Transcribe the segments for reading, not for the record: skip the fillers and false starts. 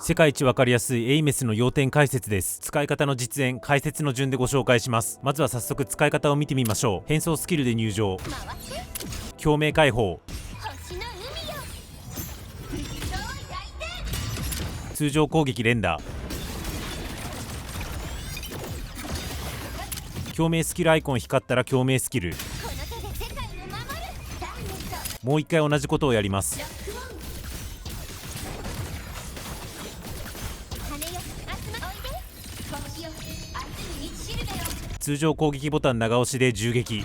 世界一わかりやすいエイメスの要点解説です。使い方の実演、解説の順でご紹介します。まずは早速使い方を見てみましょう。変装スキルで入場、共鳴解放、通常攻撃連打、共鳴スキルアイコン光ったら共鳴スキル。もう一回同じことをやります。通常攻撃ボタン長押しで銃撃、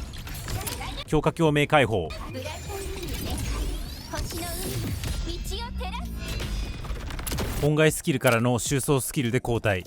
強化共鳴解放、本外スキルからの収装スキルで交代。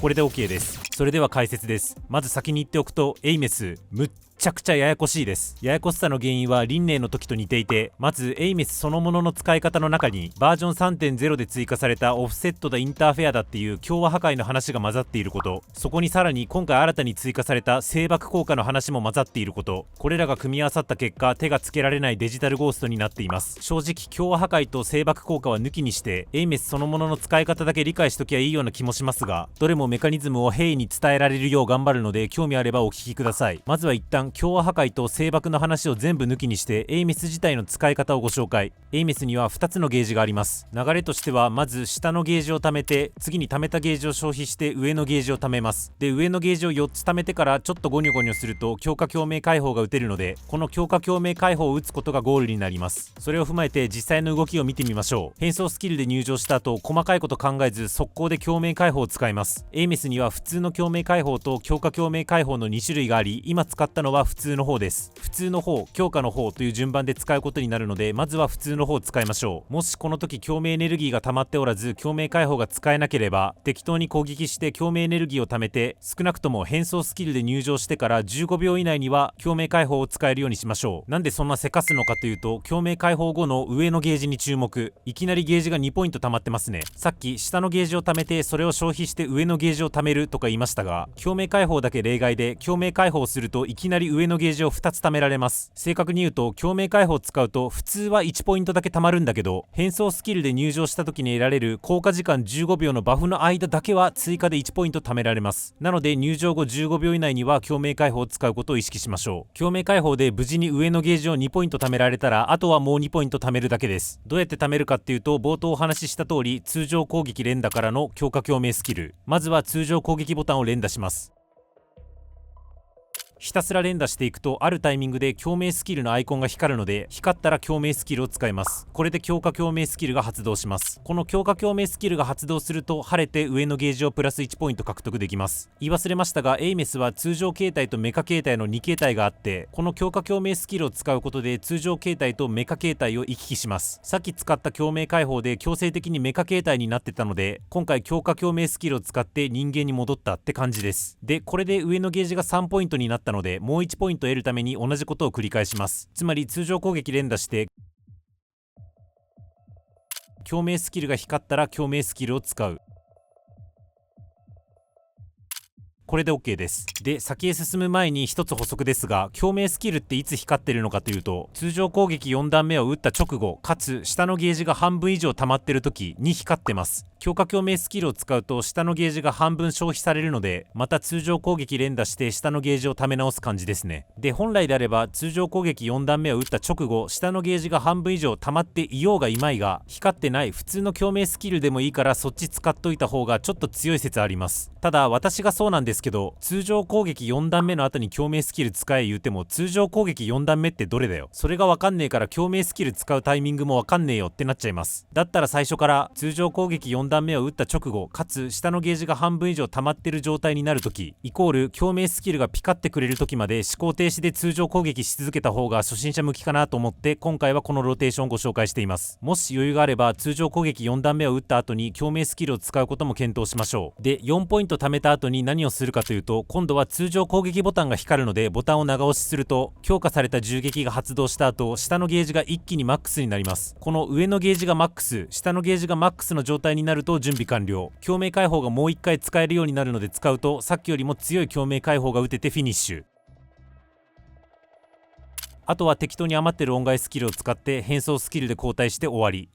これで OK です。それでは解説です。まず先に言っておくと、エイメスむっちゃくちゃややこしいです。ややこしさの原因は輪廻の時と似ていて、まずエイメスそのものの使い方の中にバージョン 3.0 で追加されたオフセットだインターフェアだっていう共和破壊の話が混ざっていること、そこにさらに今回新たに追加された声爆効果の話も混ざっていること、これらが組み合わさった結果手がつけられないデジタルゴーストになっています。正直共和破壊と声爆効果は抜きにしてエイメスそのものの使い方だけ理解しときゃいいような気もしますが、どれもメカニズムを平易に伝えられるよう頑張るので、興味あればお聞きください。まずは一旦共和破壊と声爆の話を全部抜きにしてエイメス自体の使い方をご紹介。エイメスには2つのゲージがあります。流れとしてはまず下のゲージを貯めて、次に貯めたゲージを消費して上のゲージを貯めます。で、上のゲージを4つ貯めてからちょっとゴニョゴニョすると強化共鳴解放が打てるので、この強化共鳴解放を打つことがゴールになります。それを踏まえて実際の動きを見てみましょう。変装スキルで入場した後、細かいこと考えず速攻で共鳴解放を使います。エイメスには普通の共鳴解放と強化共鳴解放の2種類があり、今使ったのは普通の方です。普通の方、強化の方という順番で使うことになるので、まずは普通の方を使いましょう。もしこの時共鳴エネルギーが溜まっておらず共鳴解放が使えなければ、適当に攻撃して共鳴エネルギーを貯めて、少なくとも変装スキルで入場してから15秒以内には共鳴解放を使えるようにしましょう。なんでそんなせかすのかというと、共鳴解放後の上のゲージに注目。いきなりゲージが2ポイント溜まってますね。さっき下のゲージを貯めてそれを消費して上のゲージを貯めるとか言いましたが、共鳴解放だけ例外で、共鳴解放するといきなり上のゲージを2つ貯められます。正確に言うと共鳴解放を使うと普通は1ポイントだけ貯まるんだけど、変装スキルで入場した時に得られる効果時間15秒のバフの間だけは追加で1ポイント貯められます。なので入場後15秒以内には共鳴解放を使うことを意識しましょう。共鳴解放で無事に上のゲージを2ポイント貯められたら、あとはもう2ポイント貯めるだけです。どうやって貯めるかっていうと、冒頭お話しした通り通常攻撃連打からの強化共鳴スキル、まずは通常攻撃ボタンを連打します。ひたすら連打していくと、あるタイミングで共鳴スキルのアイコンが光るので、光ったら共鳴スキルを使います。これで強化共鳴スキルが発動します。この強化共鳴スキルが発動すると、晴れて上のゲージをプラス1ポイント獲得できます。言い忘れましたが、エイメスは通常形態とメカ形態の2形態があって、この強化共鳴スキルを使うことで通常形態とメカ形態を行き来します。さっき使った共鳴解放で強制的にメカ形態になってたので、今回強化共鳴スキルを使って人間に戻ったって感じです。で、これで上のゲージが3ポイントになったので、もう1ポイント得るために同じことを繰り返します。つまり通常攻撃連打して共鳴スキルが光ったら共鳴スキルを使う。これで OK です。で、先へ進む前に一つ補足ですが、共鳴スキルっていつ光ってるのかというと、通常攻撃4段目を打った直後、かつ下のゲージが半分以上溜まってる時に光ってます。強化共鳴スキルを使うと下のゲージが半分消費されるので、また通常攻撃連打して下のゲージを溜め直す感じですね。で、本来であれば通常攻撃4段目を打った直後、下のゲージが半分以上溜まっていようがいまいが、光ってない普通の共鳴スキルでもいいからそっち使っといた方がちょっと強い説あります。ただ私がそうなんですけど、通常攻撃4段目の後に共鳴スキル使え言うても、通常攻撃4段目ってどれだよ。それがわかんねえから共鳴スキル使うタイミングもわかんねえよってなっちゃいます。だったら最初から通常攻撃4段目を打った直後、かつ下のゲージが半分以上溜まってる状態になるとき、イコール共鳴スキルがピカってくれるときまで思考停止で通常攻撃し続けた方が初心者向きかなと思って、今回はこのローテーションをご紹介しています。もし余裕があれば通常攻撃4段目を打った後に共鳴スキルを使うことも検討しましょう。で、4ポイント貯めた後に何をするかというと、今度は通常攻撃ボタンが光るので、ボタンを長押しすると強化された銃撃が発動した後、下のゲージが一気にマックスになります。この上のゲージがマックス、下のゲージがマックスの状態になると準備完了。共鳴解放がもう一回使えるようになるので、使うとさっきよりも強い共鳴解放が打ててフィニッシュ。あとは適当に余ってる音外スキルを使って変装スキルで交代して終わり。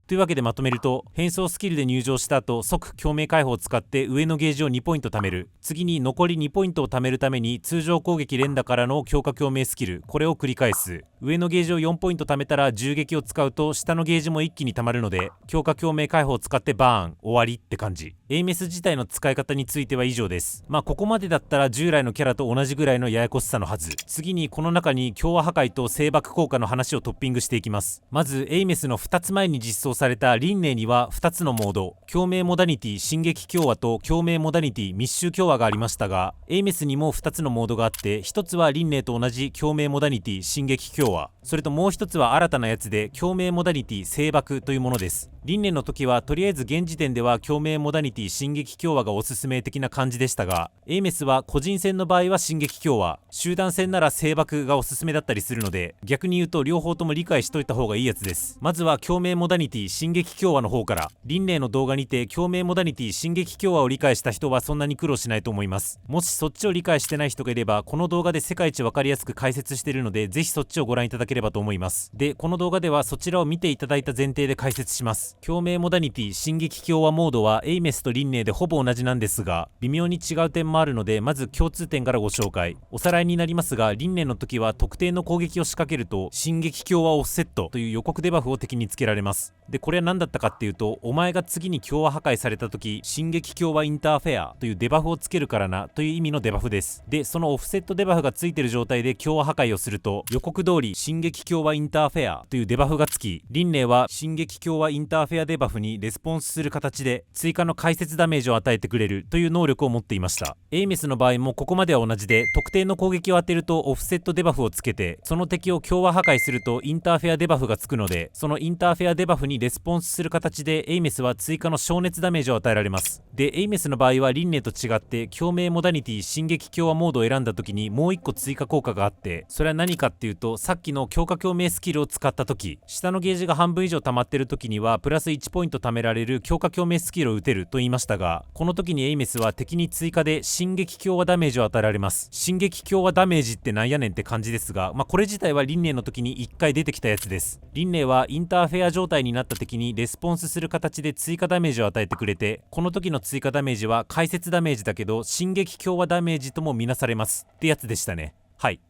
というわけでまとめると、変装スキルで入場した後即共鳴解放を使って上のゲージを2ポイント貯める。次に残り2ポイントを貯めるために通常攻撃連打からの強化共鳴スキル、これを繰り返す。上のゲージを4ポイント貯めたら銃撃を使うと下のゲージも一気に貯まるので強化共鳴解放を使ってバーン終わりって感じ。エイメス自体の使い方については以上です。ここまでだったら従来のキャラと同じぐらいのややこしさのはず。次にこの中に共和破壊と声爆効果の話をトッピングしていきます。まずエイメスの2つ前に実装された輪廻には2つのモード、共鳴モダニティ進撃共和と共鳴モダニティ密集共和がありましたが、エイメスにも2つのモードがあって、1つは輪廻と同じ共鳴モダニティ進撃共和、それともう1つは新たなやつで共鳴モダニティ声爆というものです。輪廻の時はとりあえず現時点では共鳴モダニティ進撃共和がおすすめ的な感じでしたが、エイメスは個人戦の場合は進撃共和、集団戦なら声爆がおすすめだったりするので、逆に言うと両方とも理解しといた方がいいやつです。まずは共鳴モダニティ進撃共和の方から。輪廻の動画にて共鳴モダニティ進撃共和を理解した人はそんなに苦労しないと思います。もしそっちを理解してない人がいれば、この動画で世界一わかりやすく解説しているので、ぜひそっちをご覧いただければと思います。で、この動画ではそちらを見ていただいた前提で解説します。共鳴モダニティ進撃共和モードはエイメスと輪廻でほぼ同じなんですが、微妙に違う点もあるので、まず共通点からご紹介。おさらいになりますが、輪廻の時は特定の攻撃を仕掛けると進撃共和オフセットという予告デバフを敵につけられます。で、これは何だったかっていうと、お前が次に共和破壊された時進撃共和インターフェアというデバフをつけるからなという意味のデバフです。で、そのオフセットデバフがついてる状態で共和破壊をすると、予告通り進撃共和インターフェアというデバフがつき、輪廻は進撃共和インターフェアデバフにレスポンスする形で追加の解説ダメージを与えてくれるという能力を持っていました。エイメスの場合もここまでは同じで、特定の攻撃を当てるとオフセットデバフをつけて、その敵を共和破壊するとインターフェアデバフがつくので、そのインターフェアデバフにレスポンスする形でエイメスは追加の消熱ダメージを与えられます。で、エイメスの場合は輪廻と違って共鳴モダニティ進撃共和モードを選んだ時にもう1個追加効果があって、それは何かっていうと、さっきの強化共鳴スキルを使った時、下のゲージが半分以上溜まってる時にはプラス1ポイント貯められる強化共鳴スキルを打てると言いましたが、この時にエイメスは敵に追加で進撃共和ダメージを与えられます。進撃共和ダメージってなんやねんって感じですが、これ自体は輪廻の時に1回出てきたやつです。輪廻はインターフェア状態になった敵にレスポンスする形で追加ダメージを与えてくれて、この時の追加ダメージは解説ダメージだけど進撃共和ダメージとも見なされますってやつでしたね。はい。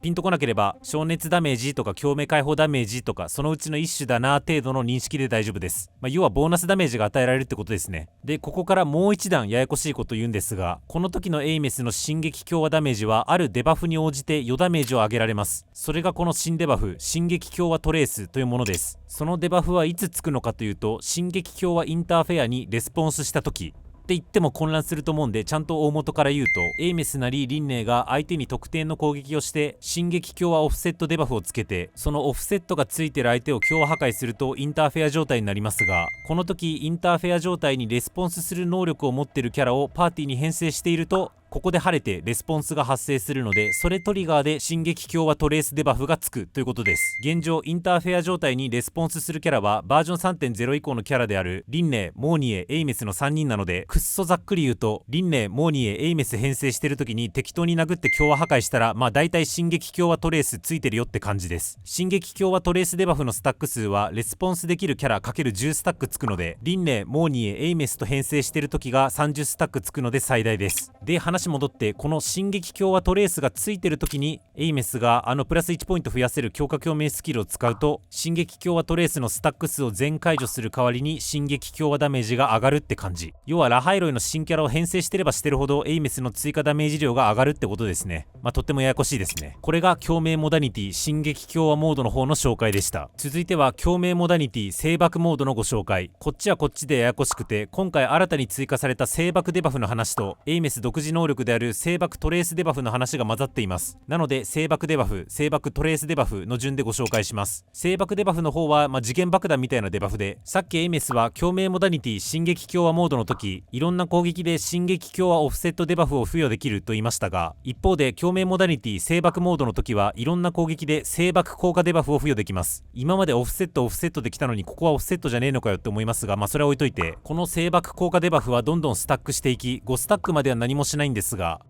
ピンとこなければ消熱ダメージとか共鳴解放ダメージとかそのうちの一種だな程度の認識で大丈夫です。要はボーナスダメージが与えられるってことですね。で、ここからもう一段ややこしいこと言うんですが、この時のエイメスの進撃共和ダメージはあるデバフに応じて余ダメージを上げられます。それがこの新デバフ進撃共和トレースというものです。そのデバフはいつつくのかというと、進撃共和インターフェアにレスポンスした時って言っても混乱すると思うんで、ちゃんと大元から言うと、エイメスなり輪廻が相手に特定の攻撃をして進撃共和オフセットデバフをつけて、そのオフセットがついてる相手を共和破壊するとインターフェア状態になりますが、この時インターフェア状態にレスポンスする能力を持ってるキャラをパーティーに編成していると、ここで晴れてレスポンスが発生するので、それトリガーで進撃共和トレースデバフがつくということです。現状インターフェア状態にレスポンスするキャラはバージョン 3.0 以降のキャラである輪廻、モーニエ、エイメスの3人なので、くっそざっくり言うと、輪廻、モーニエ、エイメス編成してる時に適当に殴って共和破壊したら、大体進撃共和トレースついてるよって感じです。進撃共和トレースデバフのスタック数はレスポンスできるキャラ ×10 スタックつくので、輪廻、モーニエ、エイメスと編成してる時が30スタックつくので最大です。で、話戻って、この進撃共和トレースがついてる時にエイメスがプラス1ポイント増やせる強化共鳴スキルを使うと、進撃共和トレースのスタック数を全解除する代わりに進撃共和ダメージが上がるって感じ。要はラハイロイの新キャラを編成してればしてるほどエイメスの追加ダメージ量が上がるってことですね。とってもややこしいですね。これが共鳴モダニティ進撃共和モードの方の紹介でした。続いては共鳴モダニティ声爆モードのご紹介。こっちはこっちでややこしくて、今回新たに追加された声爆デバフの話とエイメス独自能力である声爆トレースデバフの話が混ざっています。なので声爆デバフ、声爆トレースデバフの順でご紹介します。声爆デバフの方は、時限爆弾みたいなデバフで、さっきエイメスは共鳴モダニティ進撃共和モードの時、いろんな攻撃で進撃共和オフセットデバフを付与できると言いましたが、一方で共鳴モダニティ声爆モードの時はいろんな攻撃で声爆効果デバフを付与できます。今までオフセットできたのに、ここはオフセットじゃねえのかよって思いますが、それは置いといて、この声爆効果デバフはどんどんスタックしていき、5スタックまでは何もしないんですが、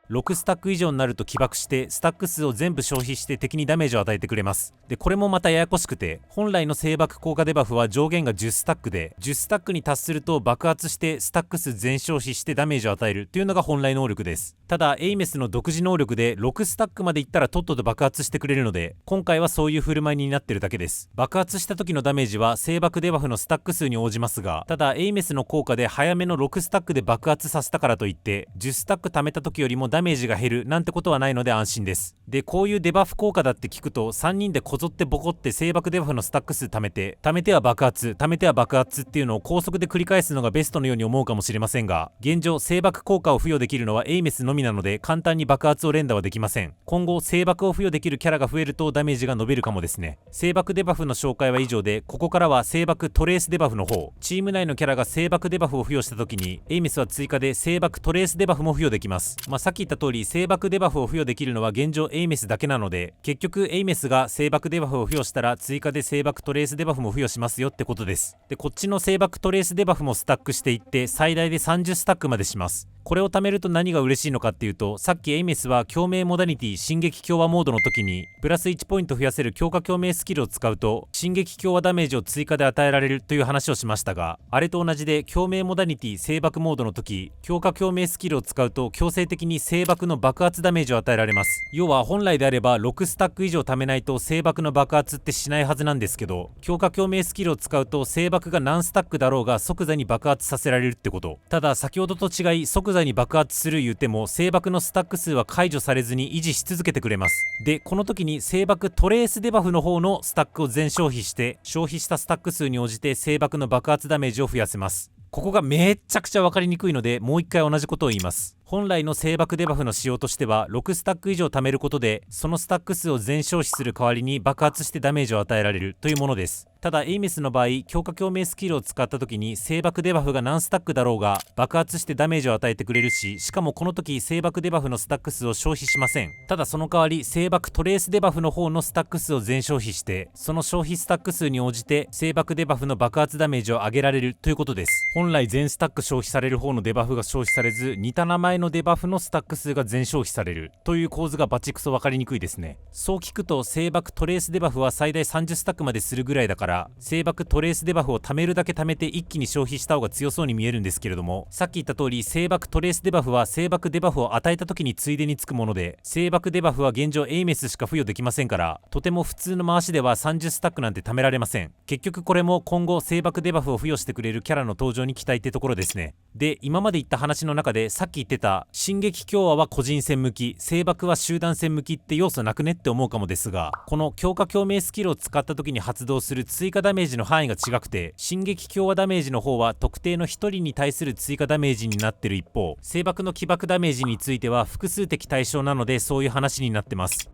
6スタック以上になると起爆してスタック数を全部消費して敵にダメージを与えてくれます。でこれもまたややこしくて、本来の声爆効果デバフは上限が10スタックで、10スタックに達すると爆発してスタック数全消費してダメージを与えるというのが本来能力です。ただエイメスの独自能力で6スタックまでいったらとっとと爆発してくれるので、今回はそういう振る舞いになってるだけです。爆発した時のダメージは声爆デバフのスタック数に応じますが、ただエイメスの効果で早めの6スタックで爆発させたからといって10スタック貯めた時よりもダメージが減るなんてことはないので安心です。でこういうデバフ効果だって聞くと、3人でこぞってボコって声爆デバフのスタック数貯めては爆発貯めては爆発っていうのを高速で繰り返すのがベストのように思うかもしれませんが、現状声爆効果を付与できるのはエイメスのみなので簡単に爆発を連打はできません。今後声爆を付与できるキャラが増えるとダメージが伸びるかもですね。声爆デバフの紹介は以上で、ここからは声爆トレースデバフの方。チーム内のキャラが声爆デバフを付与した時にエイメスは追加で声爆トレースデバフも付与できます。さっき言った通り声爆デバフを付与できるのは現状エイメスだけなので、結局エイメスが声爆デバフを付与したら追加で声爆トレースデバフも付与しますよってことです。でこっちの声爆トレースデバフもスタックしていって最大で30スタックまでします。これを貯めると何が嬉しいのかっていうと、さっきエイメスは共鳴モダニティ進撃強化モードの時にプラス1ポイント増やせる強化共鳴スキルを使うと進撃強化ダメージを追加で与えられるという話をしましたが、あれと同じで共鳴モダニティ声爆モードの時、強化共鳴スキルを使うと強制的に声爆の爆発ダメージを与えられます。要は本来であれば6スタック以上貯めないと声爆の爆発ってしないはずなんですけど、強化共鳴スキルを使うと声爆が何スタックだろうが即座に爆発させられるってこと。ただ先ほどと違い即座に爆発する言うても声爆のスタック数は解除されずに維持し続けてくれます。でこの時に声爆トレースデバフの方のスタックを全消費して消費したスタック数に応じて声爆の爆発ダメージを増やせます。ここがめっちゃくちゃ分かりにくいのでもう一回同じことを言います。本来の声爆デバフの仕様としては6スタック以上貯めることでそのスタック数を全消費する代わりに爆発してダメージを与えられるというものです。ただエイメスの場合、強化共鳴スキルを使った時に声爆デバフが何スタックだろうが爆発してダメージを与えてくれるし、しかもこの時声爆デバフのスタック数を消費しません。ただその代わり声爆トレースデバフの方のスタック数を全消費してその消費スタック数に応じて声爆デバフの爆発ダメージを上げられるということです。本来全スタック消費される方のデバフが消費されず、似た名前のデバフのスタック数が全消費されるという構図がバチクソ分かりにくいですね。そう聞くと声爆トレースデバフは最大30スタックまでするぐらいだから声爆トレースデバフを貯めるだけ貯めて一気に消費した方が強そうに見えるんですけれども、さっき言った通り声爆トレースデバフは声爆デバフを与えた時についでにつくもので、声爆デバフは現状エイメスしか付与できませんから、とても普通の回しでは30スタックなんて貯められません。結局これも今後声爆デバフを付与してくれるキャラの登場に期待ってところですね。で今まで言った話の中でさっき言ってた進撃強化は個人戦向き、声爆は集団戦向きって要素なくねって思うかもですが、この強化共鳴スキルを使った時に発動する追加ダメージの範囲が違くて、進撃強化ダメージの方は特定の1人に対する追加ダメージになってる一方、声爆の起爆ダメージについては複数的対象なのでそういう話になってます。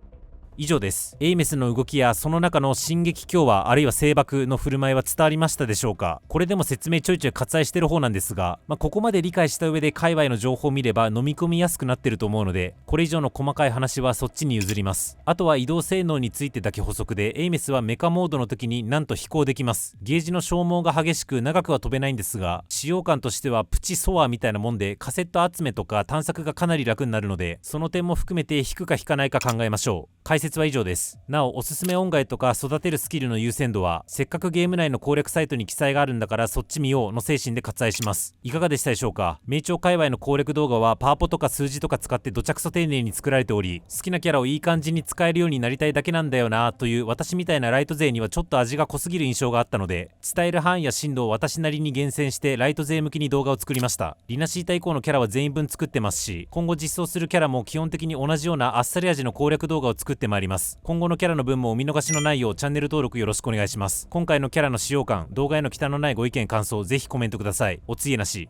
以上です。エイメスの動きやその中の進撃強化あるいは声爆の振る舞いは伝わりましたでしょうか。これでも説明ちょいちょい割愛してる方なんですが、ここまで理解した上で界隈の情報を見れば飲み込みやすくなってると思うので、これ以上の細かい話はそっちに譲ります。あとは移動性能についてだけ補足で、エイメスはメカモードの時になんと飛行できます。ゲージの消耗が激しく長くは飛べないんですが、使用感としてはプチソアみたいなもんでカセット集めとか探索がかなり楽になるので、その点も含めて引くか引かないか考えましょう。解説は以上です。なお、おすすめ音楽とか育てるスキルの優先度は、せっかくゲーム内の攻略サイトに記載があるんだからそっち見ようの精神で割愛します。いかがでしたでしょうか。名調界隈の攻略動画はパワポとか数字とか使ってどちゃくそ丁寧に作られており、好きなキャラをいい感じに使えるようになりたいだけなんだよなという私みたいなライト勢にはちょっと味が濃すぎる印象があったので、伝える範囲や深度を私なりに厳選してライト勢向きに動画を作りました。リナシータ以降のキャラは全員分作ってますし、今後実装するキャラも基本的に同じようなあっさり味の攻略動画を作ってまいります。今後のキャラの分もお見逃しのないようチャンネル登録よろしくお願いします。今回のキャラの使用感、動画への忌憚のないご意見感想、ぜひコメントください。おつゆなし。